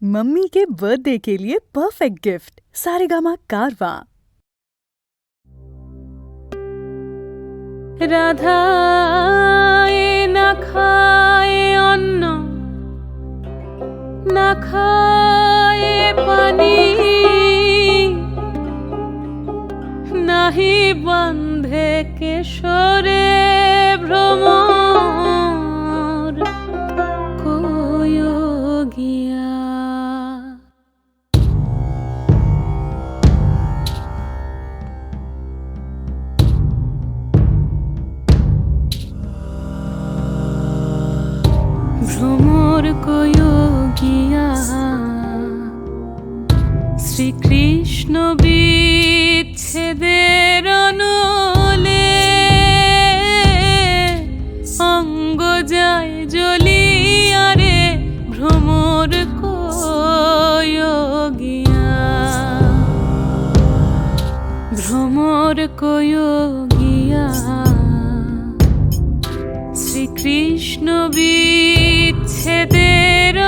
Mummy के birthday के लिए परफेक्ट गिफ्ट सारेगामा कारवा। রাধা না খায় অন্ন না খায় পানি নাহি বন্ধে কেশরে ভ্রমর কোয়োগিয়া। ভ্রমর কোয়োগিয়া শ্রীকৃষ্ণ বিচ্ছেদের অনলে অঙ্গ যায় জ্বলিয়া রে ভ্রমর কোয়োগিয়া। ভ্রমর কোয়োগিয়া শ্রীকৃষ্ণ বিচ্ছেদের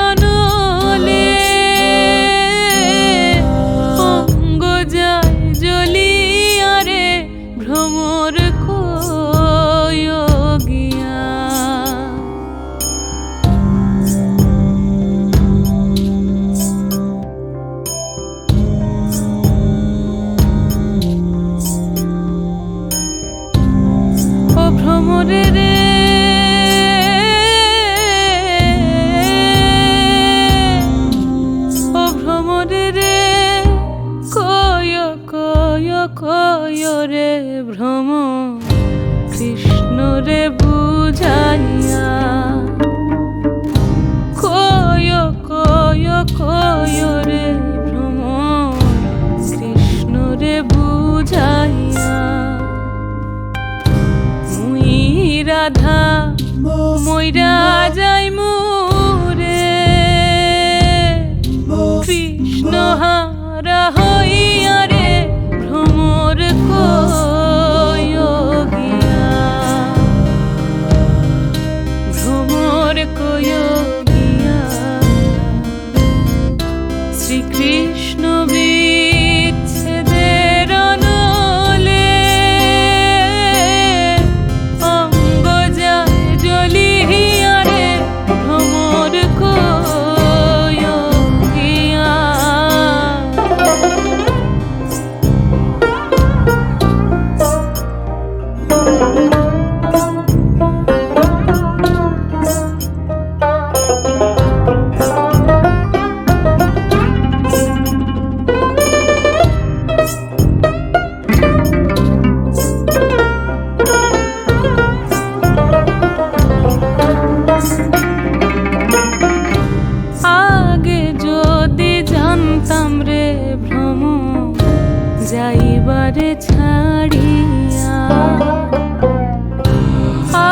অনলে অঙ্গ যায় জ্বলিয়া রে ভ্রমর কোয়োগিয়া। ও ভ্রমরে রে কয় রে ভ্রম কৃষ্ণ রে বুঝাইয়া। কয় কয় কয় রে ভ্রম কৃষ্ণ রে বুঝাইয়া। মুই রাধা মইরা যাই মুরে কৃষ্ণ হারা হইয়া রে ভ্রমর কোয়োগিয়া। ভ্রমর কোয়োগিয়া শ্রীকৃষ্ণ বিচ্ছেদের অনলে অঙ্গ যায় জ্বলিয়া রে ভ্রমর কোয়োগিয়া। আগে যদি জানতাম রে ভ্রম যাইবারে ছাড়িয়া।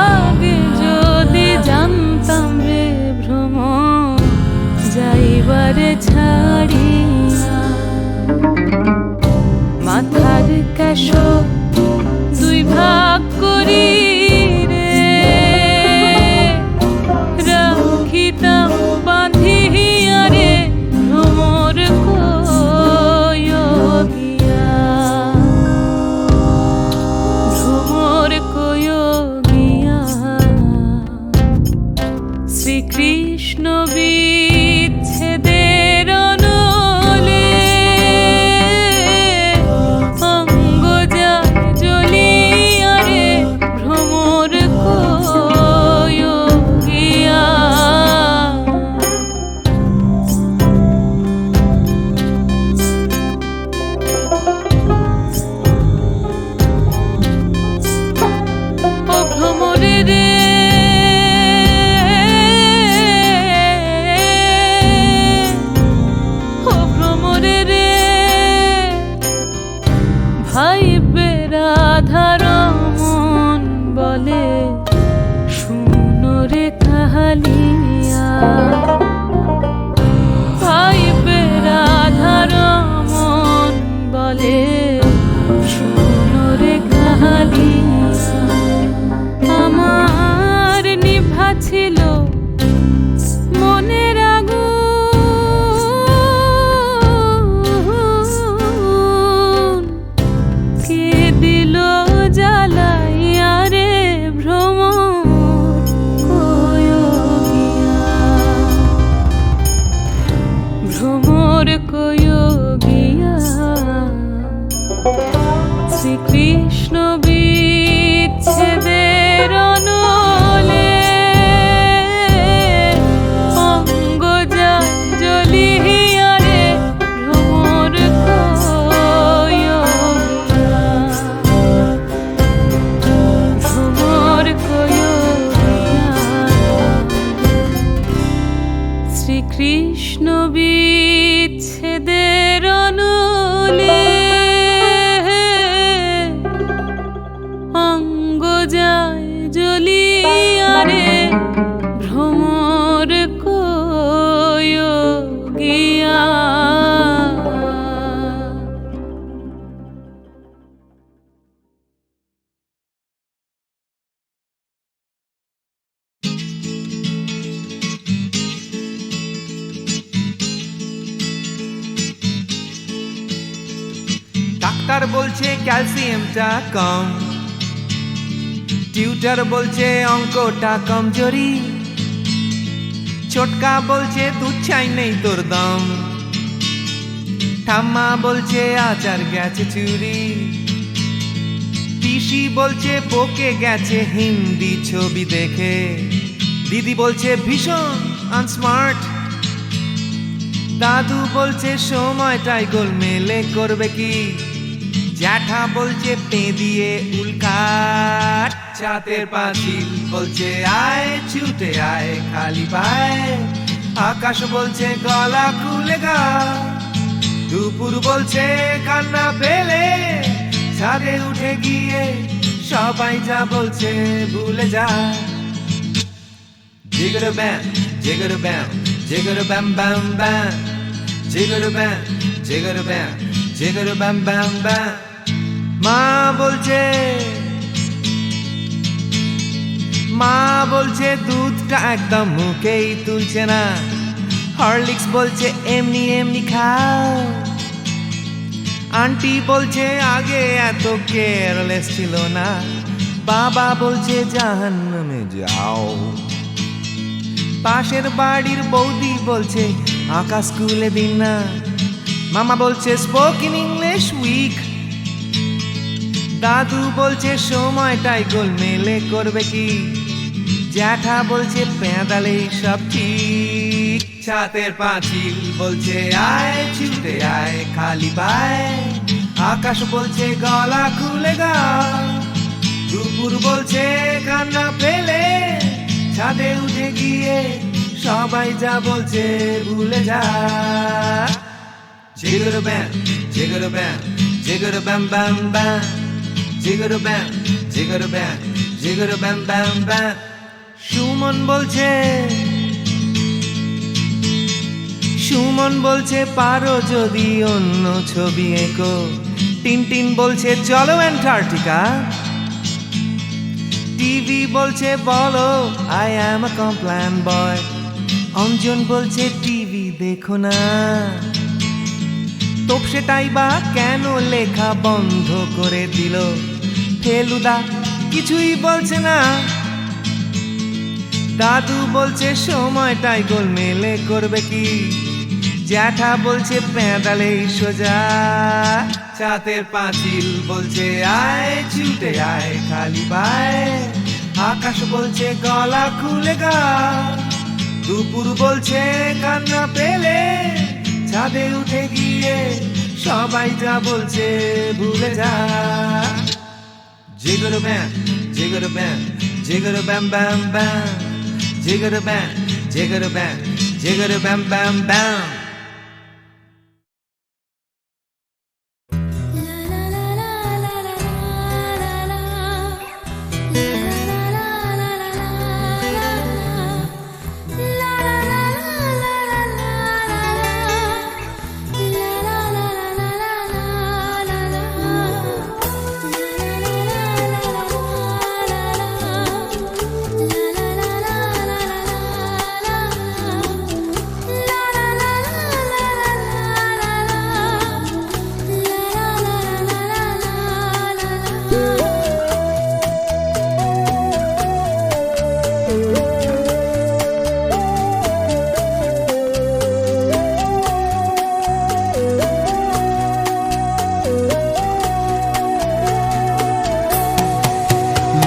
আগে যদি জানতাম রে ভ্রম যাইবারে ছাড়িয়া। মাথার কেশ দুই ভাগ করি রে রাখিতাম বাঁধিয়া রে ভ্রমর কোয়োগিয়া। ভ্রমর কোয়োগিয়া শ্রীকৃষ্ণ বিচ্ছেদের অনলে অঙ্গ যায় জ্বলিয়া রে ভ্রমর কোয়োগিয়া। ও ভ্রমরে রে ও ভ্রমরে রে ভাইবে রাধার মন বলে শুনো রে কাহালিয়া। ভাইবে রাধার মন বলে শুনো রে কাহালিয়া। আমার নিভা ছিল মনের আগুন কৃষ্ণ বিচ্ছেদের অনুলে অঙ্গ যায় জ্বলিয়ারে ভ্রমর কয় গিয়া। ডাক্তার বলছে ক্যালসিয়ামটা কম, টিউটার বলছে অঙ্কটা কমজোরি, ছোটকা বলছে দুধ চাই নেই তোর দম, ঠাম্মা বলছে আচার গেছে চুরি, পিসি বলছে বকে গেছে হিন্দি ছবি দেখে, দিদি বলছে ভীষণ আনস্মার্ট, দাদু বলছে সময়টাই গোলমেলে করবে কি, জ্যাঠা বলছে পে দিয়ে উল্কাট, চাঁদের পাঁচিল বলছে আয় ছুটে আয় খালি পায়, আকাশ বলছে গলা খুলে গা, দুপুর বলছে কান্না পেলে ছাদে উঠে গিয়ে সবাই যা বলছে ভুলে যা। জিগর ব্যাম জিগর ব্যাম জিগর ব্যাম ব্যাম ব্যাম, জিগর ব্যাম জিগর ব্যাম জিগর ব্যাম ব্যাম ব্যাম। মা বলছে দুধটা একদম মুখেই তুলছে না, হরলিক্স বলছে এমনি এমনি খাও, আন্টি বলছে আগে এত কেয়ারলেস ছিল না, বাবা বলছে জাহান্নামে যাও, পাশের বাড়ির বৌদি বলছে আঁকা স্কুলে দিন না, মামা বলছে স্পোকেন ইংলিশ উইক, দাদু বলছে সময়টাই গোলমেলে করবে কি, জ্যাঠা বলছে পেঁদালে সব ঠিক, ছাতের পাঁচিল বলছে আয় ছুটে আয় খালি পায়, আকাশ বলছে গলা খুলে গা, দুপুর বলছে কান্না পেলে ছাদে উঠে গিয়ে সবাই যা বলছে ভুলে যা। জিগর ব্যাম জিগর ব্যাম জিগর ব্যাম ব্যাম ব্যাম, জিগর ব্যাম জিগর ব্যাম জিগর ব্যাম ব্যাম ব্যাম। সুমন বলছে পারো যদি অন্য ছবি এঁকো, টিনটিন বলছে চলো অ্যান্টার্কটিকা, টিভি বলছে বলো আই অ্যাম আ কমপ্ল্যান বয়, অঞ্জন বলছে টিভি দেখো না, তোপসেটাই বা কেন লেখা বন্ধ করে দিল, ফেলুদা কিছুই বলছে না, দাদু বলছে সময়টাই গোলমেলে করবে কি, জ্যাঠা বলছে পেঁদালেই সোজা, ছাতের পাঁচিল বলছে আয় ছুটে আয় খালি পায়, আকাশ বলছে গলা খুলে গা, দুপুর বলছে কান্না পেলে ছাদে উঠে গিয়ে সবাই যা বলছে ভুলে যা। জিগর ব্যাম জিগর ব্যাম জিগর ব্যাম ব্যাম ব্যাম, জিগর ব্যাম জিগর ব্যাম জিগর ব্যাম ব্যাম ব্যাম।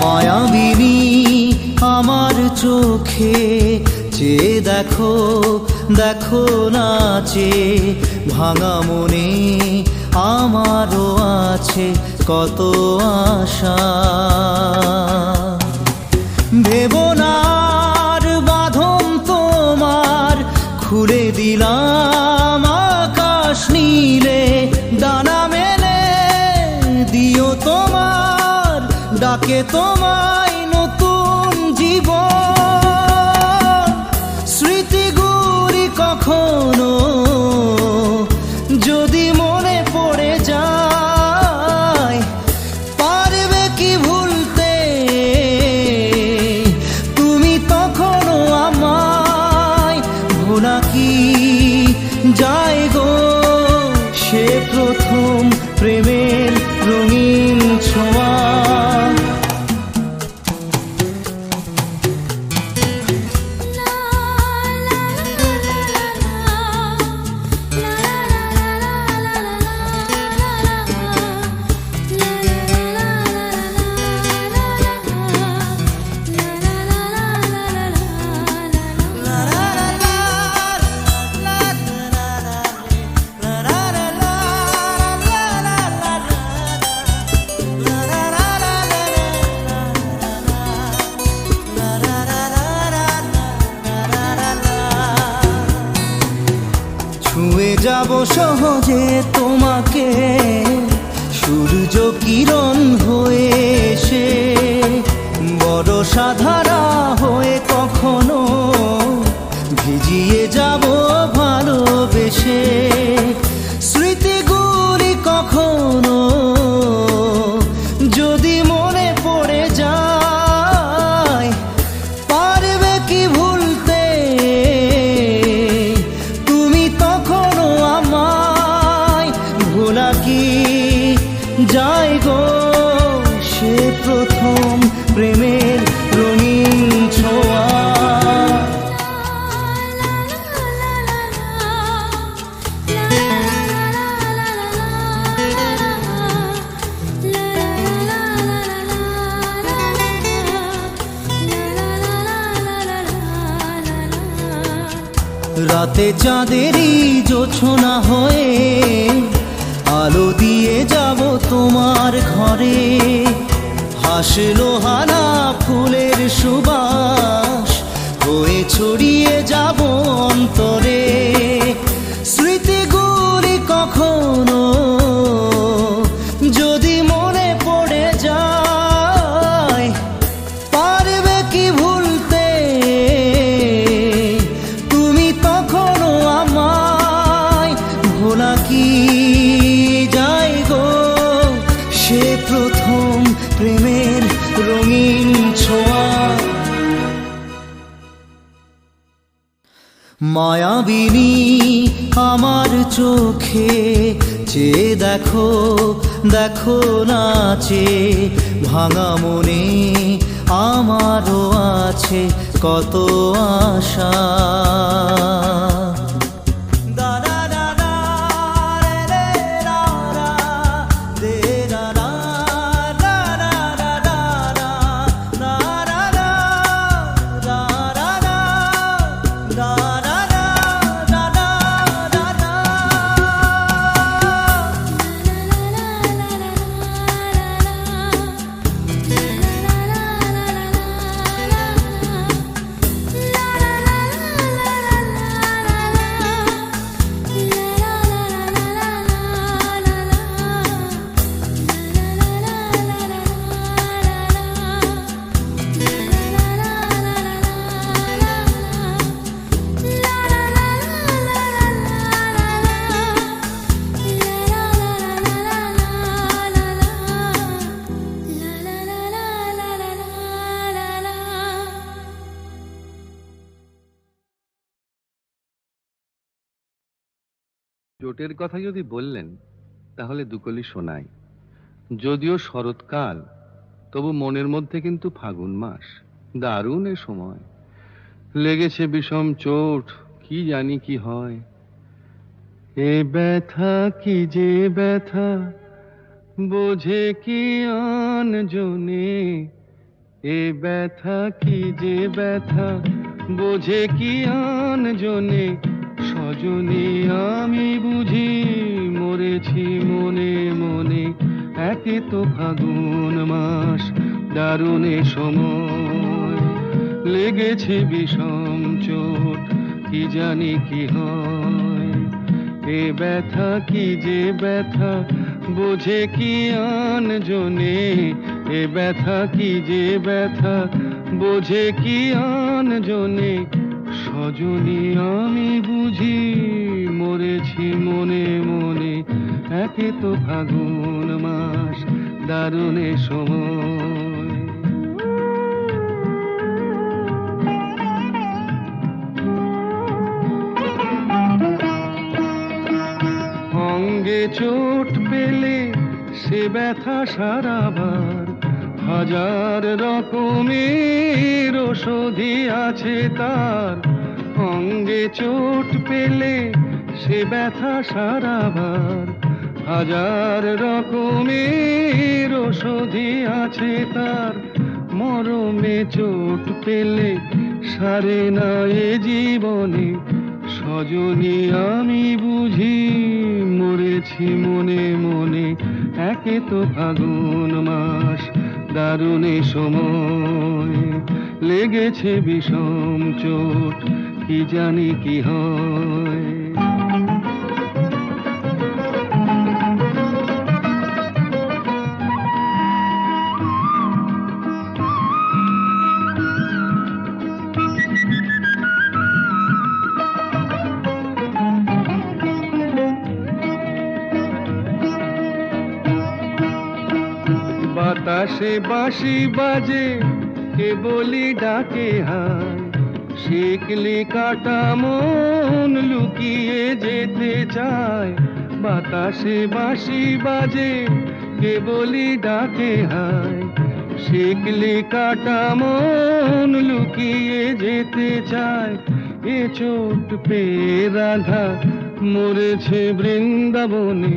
মায়াবিনী আমার চোখে চেয়ে দেখো দেখো নাচে, ভাঙা মনে আমারও আছে কত আশা, ভেবনার বাঁধন তোমার খুলে দিলাম আকাশ নীলে, ডানা মেলে দিও তোমার ডাকে তোমায় নতুন জীবন। স্মৃতিগুলি কখনো যদি মনে পড়ে যায়, পারবে কি ভুলতে তুমি তখনও আমায়? ভোলা কি যায় গো সে প্রথম প্রেমের রঙিন ছোঁয়া। ছুঁয়ে যাব সহজে তোমাকে সূর্য কিরণ হয়ে এসে, বড় সাধারা হয়ে কখনো ভিজিয়ে যাব ভালোবেসে। স্মৃতিগুলি কখনো যদি মনে পড়ে যায়, পারবে কি ভুলতে তুমি তখনও আমায়? ভোলা কি যায় গো সে প্রথম প্রেমের রঙিন ছোঁয়া। রাতে চাঁদেরই জোছনা হয়ে আলো দিয়ে যাব তোমার ঘরে, হাসলো হানা ফুলের সুবাস হয়ে ছড়িয়ে যাব অন্তরে। স্মৃতিগুলি কখনো যদি মনে পড়ে যায়, পারবে কি ভুলতে তুমি তখনও আমায়? ভোলা কি যায় গো সে প্রথম প্রেমের রঙিন ছোঁয়া। মায়াবিনী আমার চোখে চেয়ে দেখো দেখো নাচে, ভাঙা মনে আমারও আছে কত আশা। চোটের কথা যদি বললেন তাহলে দুকলি শোনাই। যদিও শরৎকাল, তবু মনের মধ্যে কিন্তু ফাগুন মাস, দারুণ এ সময়। লেগেছে বিষম চোট, কি জানি কি হয়। এ ব্যথা কি যে ব্যথা, বোঝে কি আনজনে। এ ব্যথা কি যে ব্যথা, বোঝে কি আনজনে। সজনী আমি বুঝি মরেছি মনে মনে। একে তো ফাগুন মাস, দারুণ এ সময়। লেগেছে বিষম চোট, কি জানি কি হয়। এ ব্যথা কি যে ব্যথা বোঝে কি আনজনে, এ ব্যথা কি যে ব্যথা বোঝে কি আনজনে। সজনী আমি বুঝি মরেছি মনে মনে, একে তো ফাগুন মাস দারুণ এ সময়। অঙ্গে চোট পেলে সে ব্যথা সারাবার, হাজার রকমের ওষুধি আছে তার। অঙ্গে চোট পেলে সে ব্যথা সারাবার, হাজার রকমের ওষুধি আছে তার। মরমে চোট পেলে সারে না এ জীবনে, সজনী আমি বুঝি মরেছি মনে মনে, একে তো ফাগুন মাস দারুণ এ সময়। লেগেছে বিষম চোট কি জানি কি হয়। বাতাসে বাঁশি বাজে কে বলি ডাকে হায়, শিকলি কাটা মন লুকিয়ে যেতে চায়। বাতাসে বাঁশি বাজে কে বলি ডাকে হায়, শিকলি কাটা মন লুকিয়ে যেতে চায়। এ চোট পেয়ে রাধা মরেছে বৃন্দাবনে,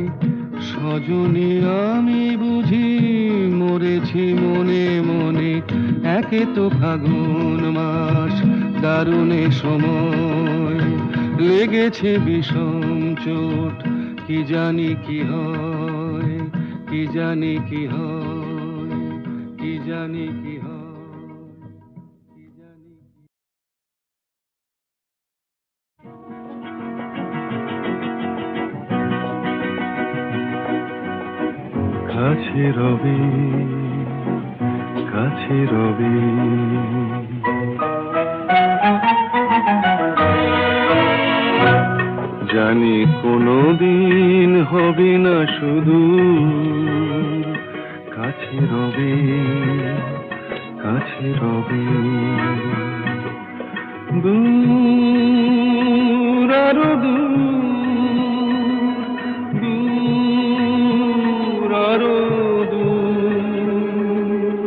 সজনী আমি বুঝি মরেছি মনে মনে, একে তো ফাগুন মাস দারুণ এ সময়। লেগেছে বিষম চোট কি জানি কি হয়, কি জানি কি হয়, কি জানি কি হয়, কি জানি কি। কাছে রবি কাছে রবি, জানি কোনো দিন হবে না শুধু। কাছে রবি কাছে রবি, দূর আরো দূর, দূর আরো দূর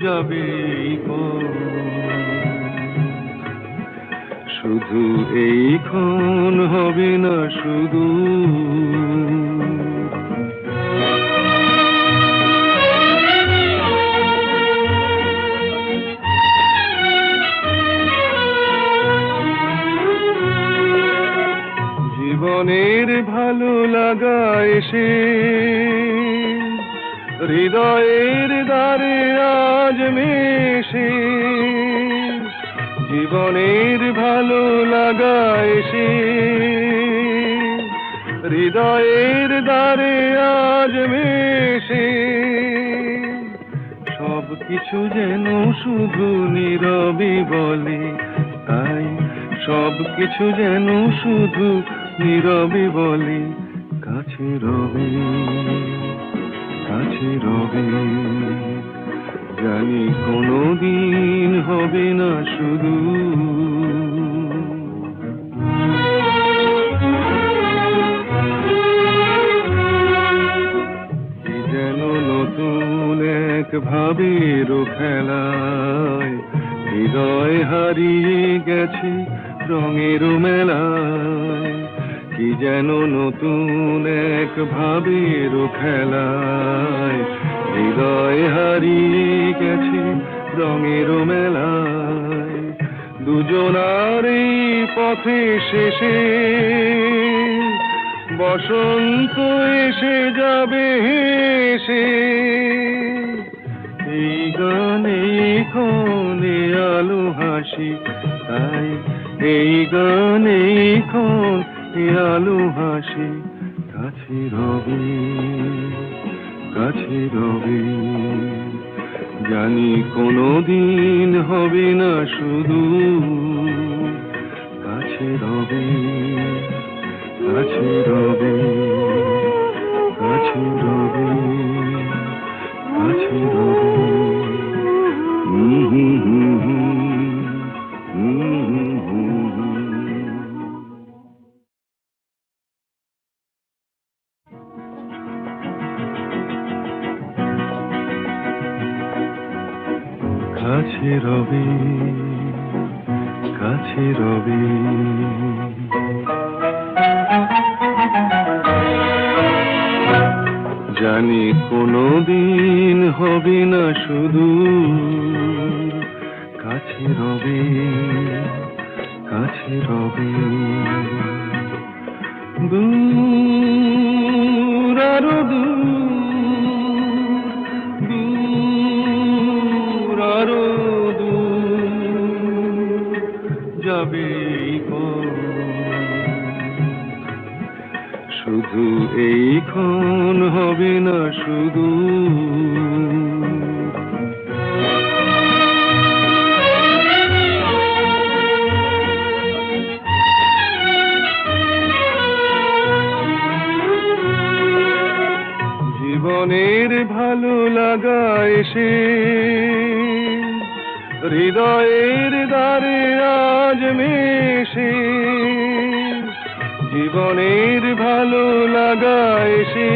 যাবে শুধু এইক্ষণ হবে না শুধু। জীবনের ভালো লাগা এসে হৃদয়ের দ্বারে আজ মেশে, জীবনের ভালো লাগা এসে হৃদয়ের দ্বারে আজ মেশে। সব কিছু যেন শুধু নীরবই বলে, তাই সব কিছু যেন শুধু নীরবই বলে। কাছে রবি কাছে রবি, জানি কোনো দিন হবে না শুধু। কি যেন নতুন এক ভাবের খেলায়, হৃদয় হারিয়ে গেছে রঙের মেলায়। কি যেন নতুন এক ভাবের খেলায়, হৃদয় হারিয়ে গেছে রঙের মেলায়। দুজনার এই পথে শেষে বসন্ত এসে যাবে হেসে। এই গানে ক্ষণে আলো হাসি, তাই এই গান এইক্ষণ এ আলো হাসি, কাছে রবি কাছে রবি। জানি কোনোদিন হবে না শুধু, কাছে রবি কাছে রবি কাছে রবি কাছে রবি। কাছে রবি কাছে রবি। জানি কোনোদিন হবে না শুধু, কাছে রবি কাছে রবি। দূর আরো দূর আরো দূর যাবে শুধু এইক্ষণ হবে না শুধু। জীবনের ভালো লাগা এসে হৃদয়ের দ্বারে আজ মেশে, জীবনের ভালো লাগা এসে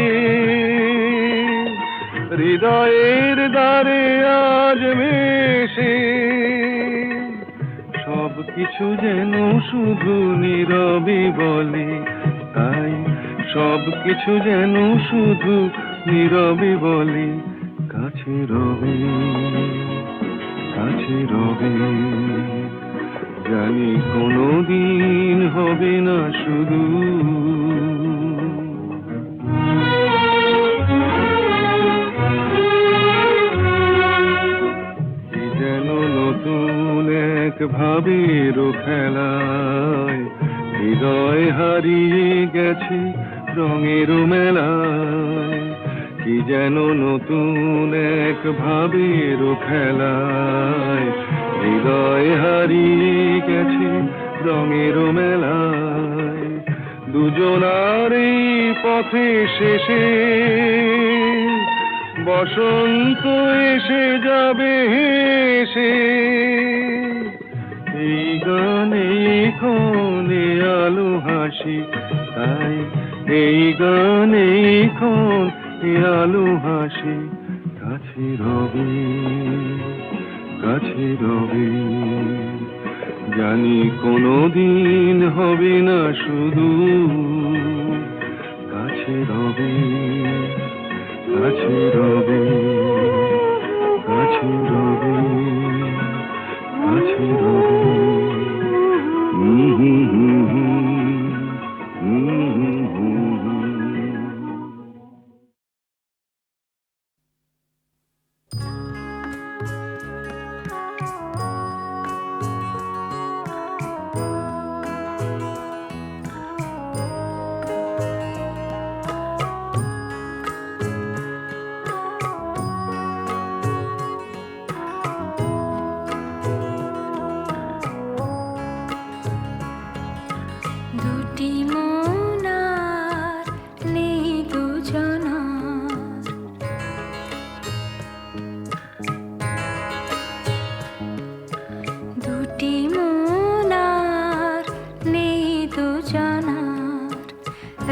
হৃদয়ের দ্বারে আজ মেশে। সব কিছু যেন শুধু নীরবে বলে, তাই সব কিছু যেন শুধু নীরবে বলে, কাছে রবি কাছে রবি। জানি কোনোদিন হবে না শুধু, যেন নতুন এক ভাবের খেলায় হৃদয় হারিয়ে গেছে রঙের মেলায়। কি যেন নতুন এক ভাবের খেলায় হৃদয় হারিয়ে গেছে রঙের মেলায়। দুজনার এই পথে শেষে বসন্ত এসে যাবে হেসে। এই গানে ক্ষণে আলো হাসি, তাই এই গানে ক্ষণে আলো হাসি, কাছে রবি কাছে রবি। জানি কোনোদিন হবে না শুধু, কাছে রবি কাছে রবি কাছে রবি কাছে রবি।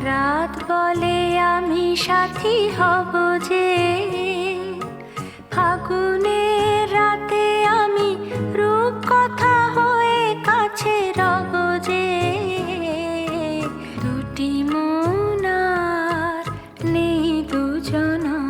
রাত বলে আমি সাথী হব যে, ফাগুনের রাতে আমি রূপ কথা হয়ে কাছে রব যে। দুটি মন আর নেই দুজনার।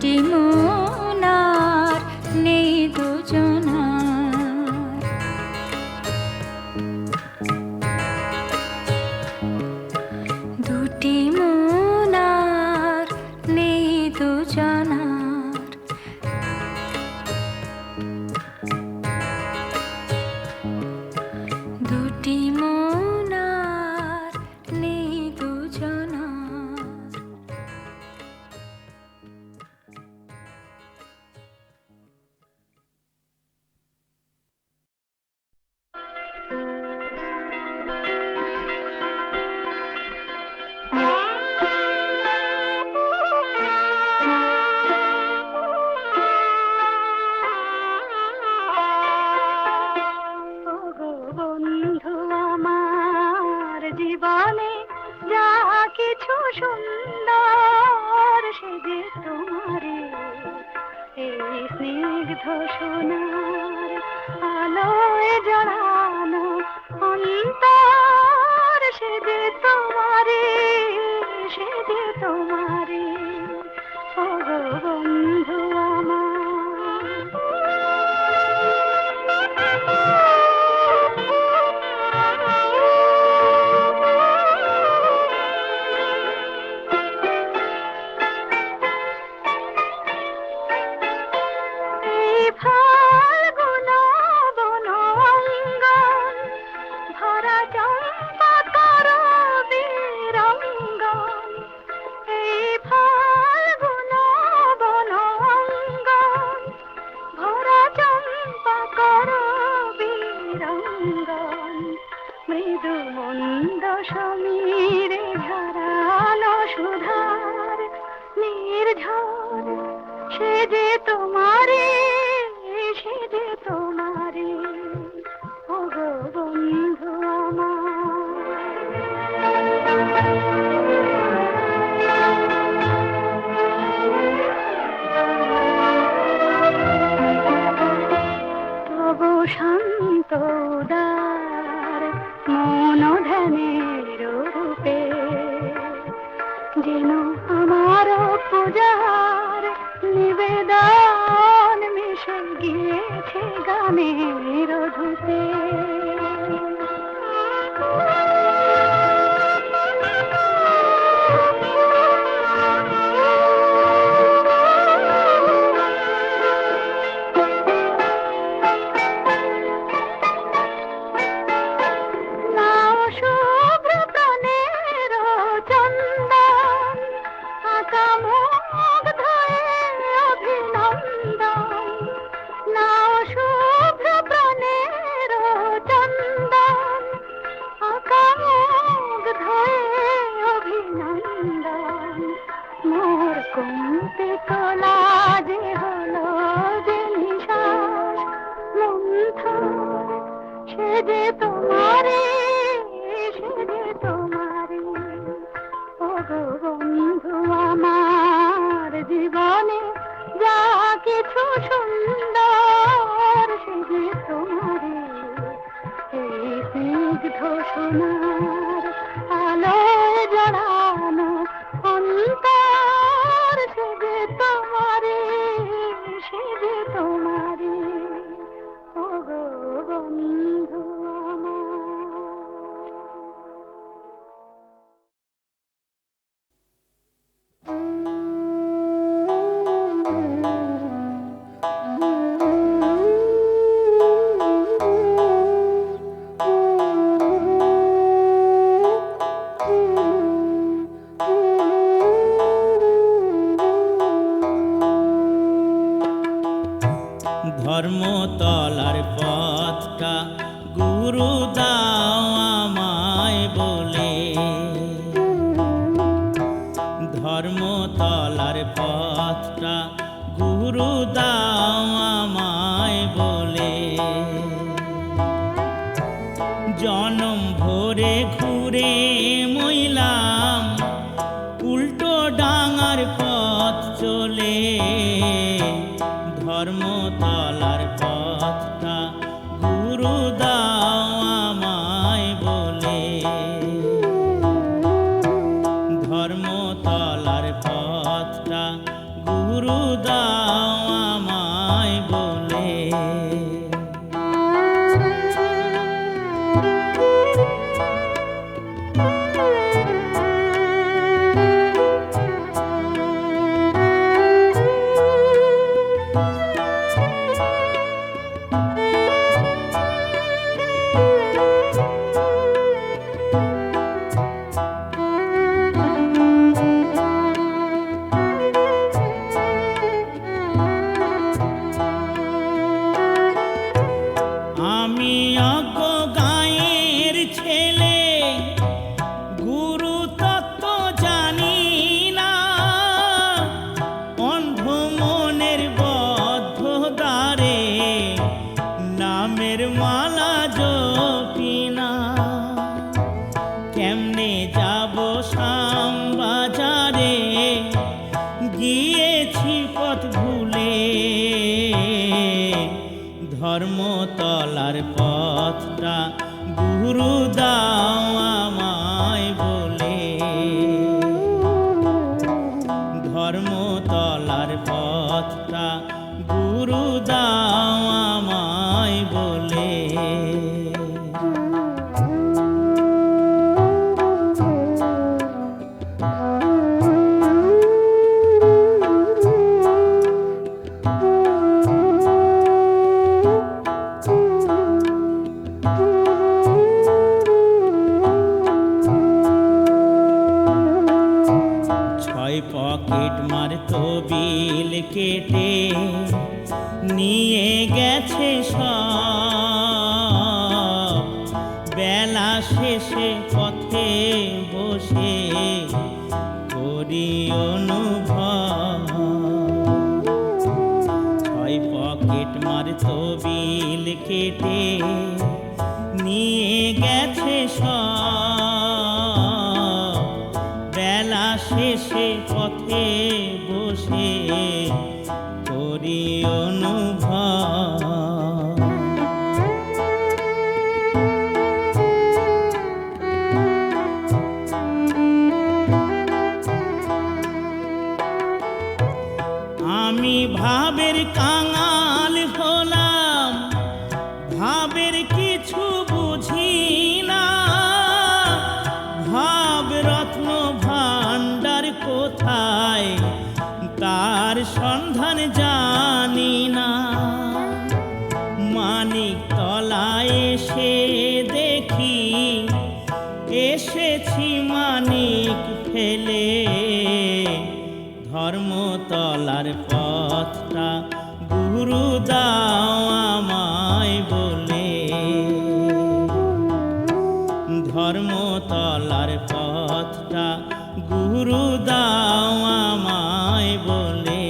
দুটি মন আর নেই দুজনার, দুটি মন আর নেই দুজনার, দুটি মন আর নেই দুজনার। ওগো বন্ধু আমার জীবনে যা কিছু সুন্দর সে যে তোমারে, এই স্নিগ্ধ সোনার আলোয় জড়ানো অন্তর সে যে তোমারে, সে যে তোমারে। ওগো বন্ধু আমার এই ফাল্গুন বন অঙ্গন ভরা চম্পা করবীরঙ্গন, এই ফাল্গুন বন অঙ্গন ভরা চম্পা করবীরঙ্গন, মৃদু মন্দ সমীরে ঝরানো সুধার নির্ঝর সে যে তোমারে, সে যে তোমারে। ওগো বন্ধু তব শান্ত উদার মন ধ্যানের রূপে যেন আমার পূজার নিবেদন মিশে গিয়েছে গানের ধূপে। নাও শুভ্র প্রাণের চন্দন আঁকা মুগ্ধ অভিনন্দন, নাও শুভ্র প্রাণের চন্দন আঁকা মুগ্ধ অভিনন্দন, মোর কম্পিত লাজে হলো যে নিশ্বাস মন্থন সে যে তোমারে, সে যে তোমারে। ওগো বন্ধু আমার জীবনে যা কিছু সুন্দর সে যে তোমারে, এই স্নিগ্ধ সোনার আলোয় জড়ানো অন্তর সে যে তোমারে, সে যে তোমারে। ওগো বন্ধু আমার ধর্মতলার পথটা গুরু দাও আমায় বলে, ধর্মতলার পথটা গুরু দাও আমায় বলে, জনম ভরে ঘুরে মইলাম উল্টো ডাঙার পথ চলে, ধর্মতলার পথটা গুরু দাও আমায় বলে, ধর্মতলার পথটা গুরু দাও আমায় বলে। আমি অজ্ঞ গাঁয়ের ছেলে, গুরু তত্ত্ব জানি না, অন্ধ মনের বদ্ধ দ্বারে নামের মালা জপি না। কেমনে যাব শ্যামবাজারে, গিয়েছি পথ ভুলে, ধর্মতলার পথটা গুরু দাও আমায় বলে। ধর্মতলার পথটা গুরু দাও আমায় বলে। পকেট মারতো বিল কেটে নিয়ে গেছে সব, বেলা শেষে পথে বসে করি অনুভব। ছয় পকেট মারতো বিল কেটে নিয়ে গেছে সব, বেলা শেষে পথে বসে করি অনুভব। আমি ভাবের কাঙাল হলাম, ভাবের কিছু বুঝি না, ভাব রত্ন ভাণ্ডার কোথায় তার সন্ধান জানি না। মানিক তলায় এসে দেখি, এসেছি মানিক ফেলে, ধর্মতলার পথটা গুরু দাও আমায় বলে। ধর্মতলার পথটা গুরু দাও আমায় বলে।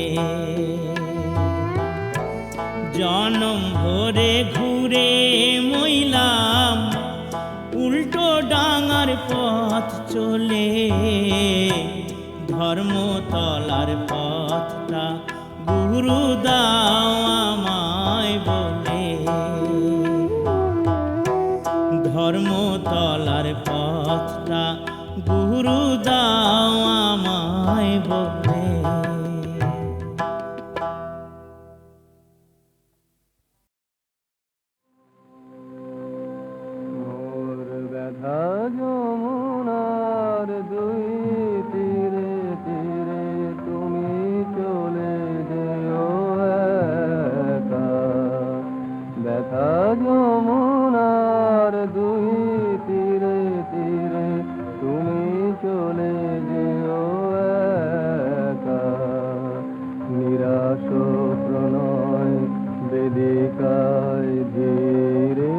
জনম ভরে ঘুরে মইলাম উল্টো ডাঙার পথ চলে, ধর্মতলার পথটা গুরু দাও আমায় বলে। ধর্মতলার পথটা গুরু দাও আমায় বলে। মোর ব্যথা যমুনার দুই তীরে তীরে তুমি চলে যেও একা। ব্যথা যমুনার দুই তীরে তীরে তুমি চলে যেও একা। নিরাশ প্রণয় বেদিকায় ধীরে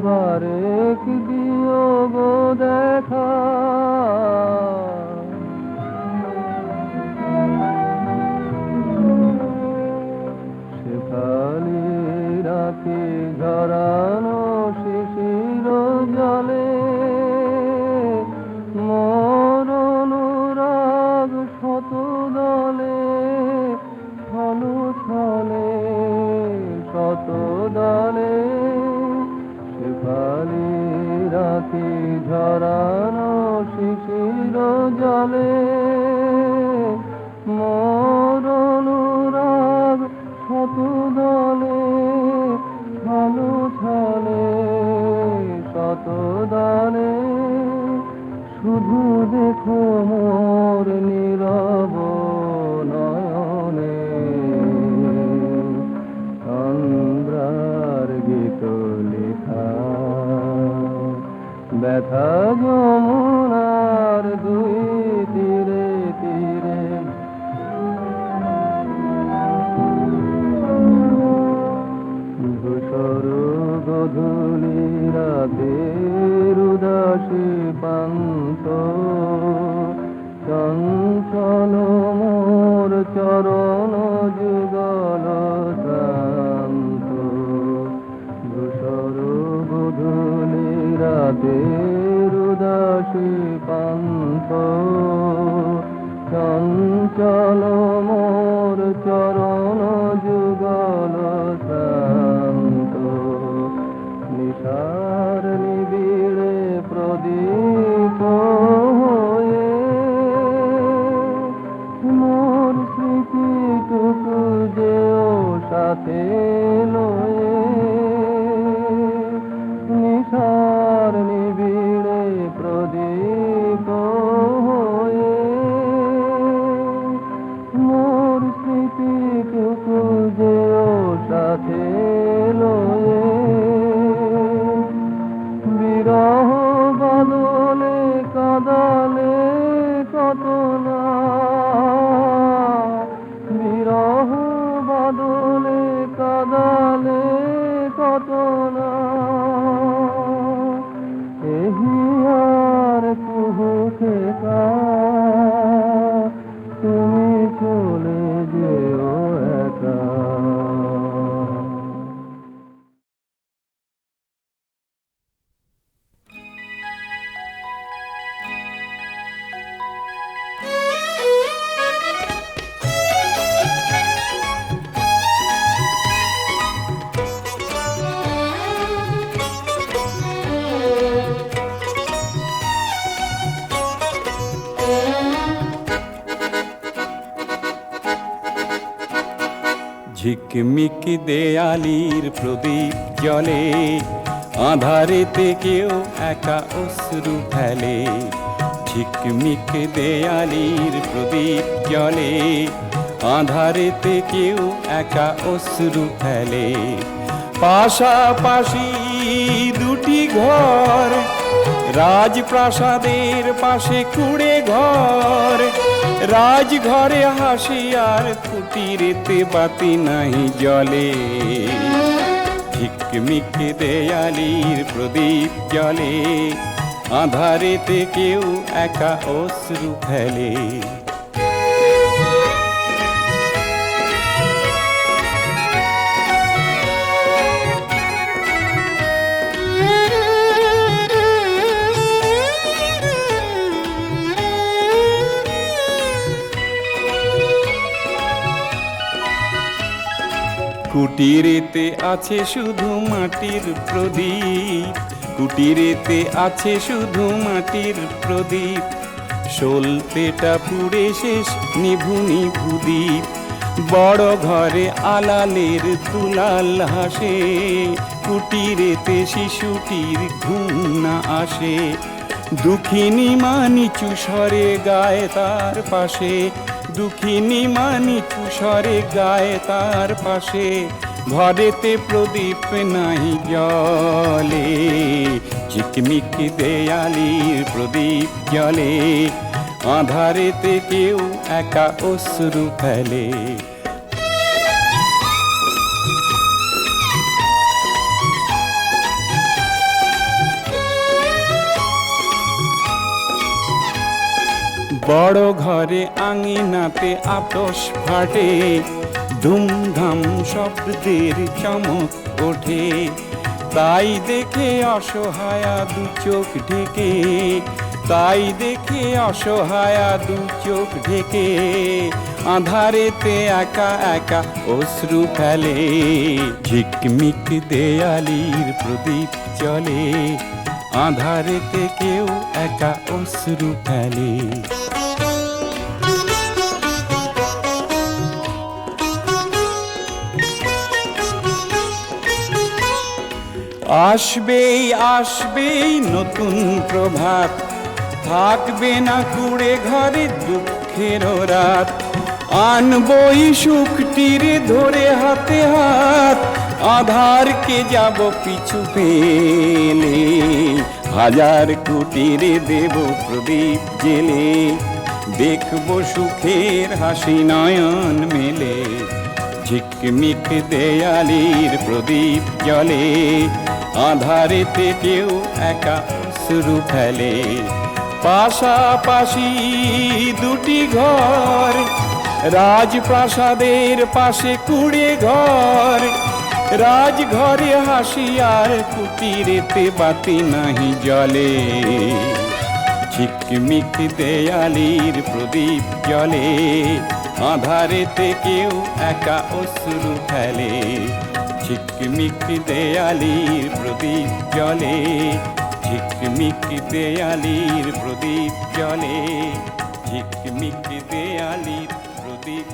বারেক দিও গো দেখা। শেফালি রাখি ঝরানো শিশির জলে, মোর অনুরাগ শত দলে ছলু ছলে শত দলে। শেফালি রাখি ঝরানো শিশির জলে, দেখো মোর নীরব নয়নে চন্দ্রার গীত লেখা ব্যথা যমুনার দুই তীরে তীরে ধূসর গধূলি রাতের উদাসী পান্ত চঞ্চল মোর চরণ যুগল শান্ত ধূসর গধূলি রাতের উদাসী পান্ত চঞ্চল মোর চরণ যুগল শান্ত নিশার নিবিড়ে প্রদীপ হয়ে মোর স্মৃতিটুকু যেও সাথে লয়ে নিশার নিবিড়ে প্রদীপ হয়ে মোর স্মৃতিটুকু যেও সাথে লয়ে বিরহ বদলে কাদালে কত না বিরহ বদলে কাদালে কত না এহিয়ার কুহুকে তুমি চলে যেও একা ঝিকমিক দেয়ালির প্রদীপ জ্বলে আঁধারেতে কেউ একা অশ্রু ফেলে ঝিকমিক দেয়ালির প্রদীপ জ্বলে আঁধারেতে কেউ একা অশ্রু ফেলে পাশাপাশি দুটি ঘর রাজপ্রাসাদের পাশে কুড়ে ঘর রাজঘরে হাসি আর কুটিরেতে বাতি নাই জলে ঝিকমিক দেয়ালির প্রদীপ জ্বলে আঁধারেতে কেউ একা অশ্রু ফেলে কুটিরেতে আছে শুধু মাটির প্রদীপ কুটিরেতে আছে শুধু মাটির প্রদীপ সলতেটা পুড়ে শেষ নিভু নিভু দ্বীপ বড় ঘরে আলালের দুলাল হাসে কুটিরেতে শিশুটির ঘুম না আসে দুঃখিনী মানিচু স্বরে গায়ে তার পাশে দুঃখিনী মানিচু স্বরে গায়ে তার পাশে ঘরেতে প্রদীপ নাই জ্বলে ঝিকমিক দেয়ালির প্রদীপ জ্বলে আঁধারেতে কেউ একা অশ্রু ফেলে বড় ঘরে আঙিনাতে আতশ ফাটে ধুমধাম শব্দের চমক ওঠে তাই দেখে অসহায়া দু চোখ ঢেকে তাই দেখে অসহায়া দু চোখ ঢেকে আঁধারেতে একা একা অশ্রু ফেলে ঝিকমিক দেয়ালির প্রদীপ জ্বলে আঁধারেতে কেউ একা অশ্রু ফেলে আসবেই আসবেই নতুন প্রভাত থাকবে না কুড়ে ঘরে দুঃখের রাত, আনবই সুখটিরে ধরে হাতে হাত, আধারকে যাব পিছু পেলে, হাজার কুটিরে দেব প্রদীপ জেলে, দেখব সুখের হাসি নয়ন মেলে, ঝিকমিক দেয়ালির প্রদীপ জ্বলে, আধারেতে কেউ একা অশ্রু ফেলে, পাশাপাশি দুটি ঘর, রাজপ্রাসাদের পাশে কুড়ে ঘর, রাজঘরে হাসি আর কুটিরেতে বাতি নাহি জ্বলে, ঝিকমিক দেয়ালির প্রদীপ জ্বলে, আধারেতে কেউ একা অশ্রু ফেলে, ঝিকমিক দেয়ালির প্রদীপ জ্বলে, ঝিকমিক দেয়ালির প্রদীপ জ্বলে, ঝিকমিক দেয়ালির প্রদীপ